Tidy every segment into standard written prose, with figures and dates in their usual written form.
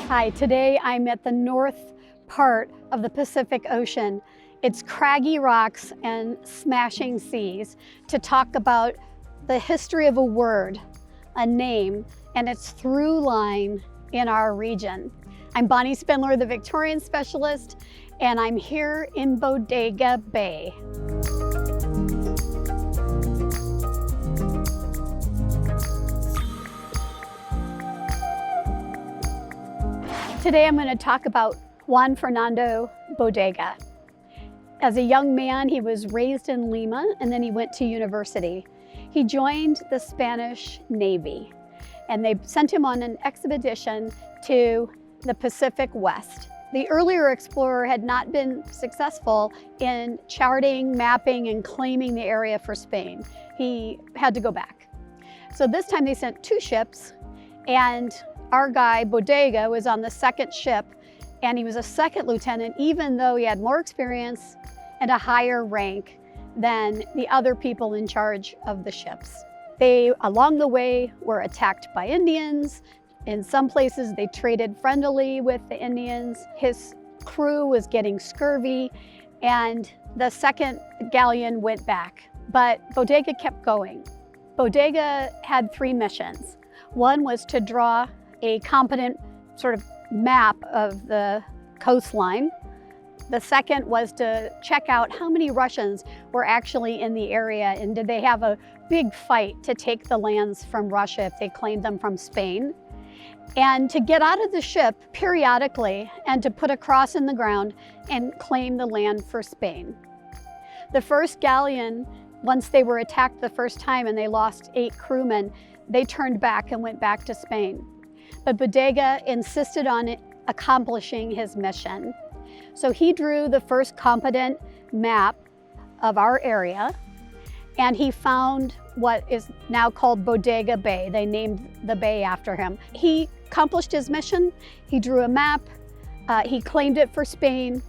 Hi, today I'm at the north part of the Pacific Ocean. It's craggy rocks and smashing seas to talk about the history of a word, a name, and its through line in our region. I'm Bonnie Spindler, the Victorian specialist, and I'm here in Bodega Bay. Today I'm going to talk about Juan Francisco Bodega. As a young man, he was raised in Lima and then he went to university. He joined the Spanish Navy and they sent him on an expedition to the Pacific West. The earlier explorer had not been successful in charting, mapping, and claiming the area for Spain. He had to go back. So this time they sent 2 ships, and our guy, Bodega, was on the 2nd ship, and he was a 2nd lieutenant, even though he had more experience and a higher rank than the other people in charge of the ships. They, along the way, were attacked by Indians. In some places, they traded friendly with the Indians. His crew was getting scurvy, and the 2nd galleon went back. But Bodega kept going. Bodega had 3 missions. One was to draw a competent sort of map of the coastline. The 2nd was to check out how many Russians were actually in the area and did they have a big fight to take the lands from Russia if they claimed them from Spain. And to get out of the ship periodically and to put a cross in the ground and claim the land for Spain. The 1st galleon, once they were attacked the first time and they lost 8 crewmen, they turned back and went back to Spain. But Bodega insisted on accomplishing his mission. So he drew the first competent map of our area, and he found what is now called Bodega Bay. They named the bay after him. He accomplished his mission. He drew a map, he claimed it for Spain,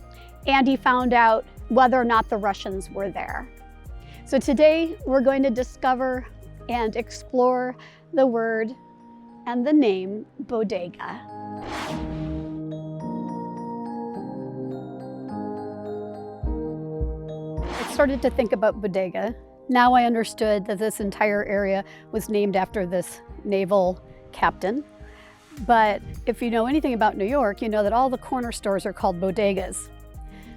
and he found out whether or not the Russians were there. So today we're going to discover and explore the word and the name Bodega. I started to think about Bodega. Now I understood that this entire area was named after this naval captain. But if you know anything about New York, you know that all the corner stores are called bodegas.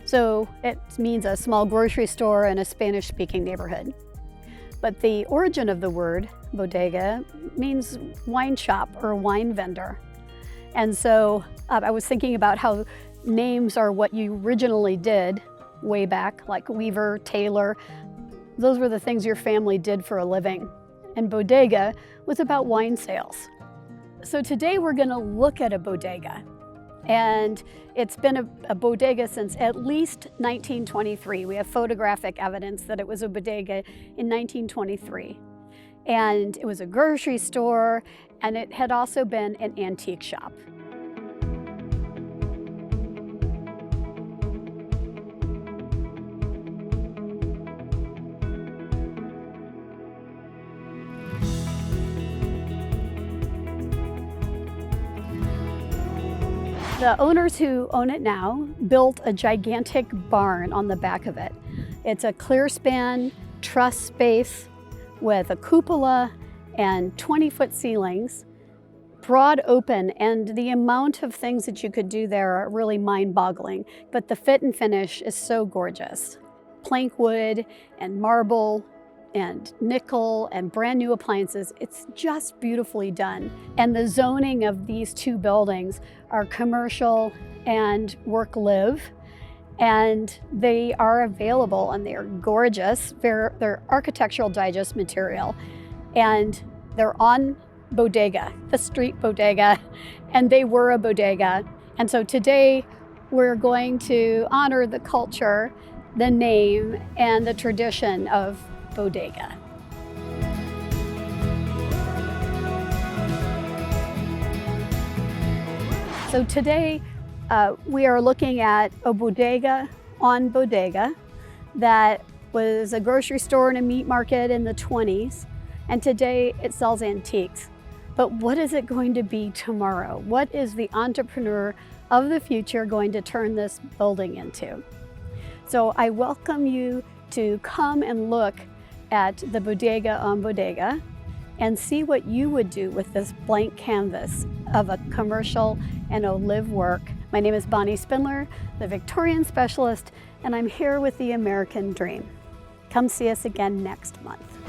So it means a small grocery store in a Spanish-speaking neighborhood. But the origin of the word bodega means wine shop or wine vendor. And so I was thinking about how names are what you originally did way back, like weaver, tailor. Those were the things your family did for a living. And bodega was about wine sales. So today we're going to look at a bodega. And it's been a bodega since at least 1923. We have photographic evidence that it was a bodega in 1923. And it was a grocery store, and it had also been an antique shop. The owners who own it now built a gigantic barn on the back of it. It's a clear span truss space with a cupola and 20-foot ceilings, broad open, and the amount of things that you could do there are really mind-boggling. But the fit and finish is so gorgeous. Plank wood and marble and nickel and brand new appliances. It's just beautifully done. And the zoning of these 2 buildings are commercial and work-live, and they are available and they are gorgeous. They're Architectural Digest material, and they're on Bodega, the street bodega, and they were a bodega. And so today we're going to honor the culture, the name, and the tradition of Bodega. So today we are looking at a bodega on Bodega that was a grocery store and a meat market in the 20s, and today it sells antiques. But what is it going to be tomorrow? What is the entrepreneur of the future going to turn this building into? So I welcome you to come and look at the Bodega on Bodega and see what you would do with this blank canvas of a commercial and a live work. My name is Bonnie Spindler, the Victorian specialist, and I'm here with the American Dream. Come see us again next month.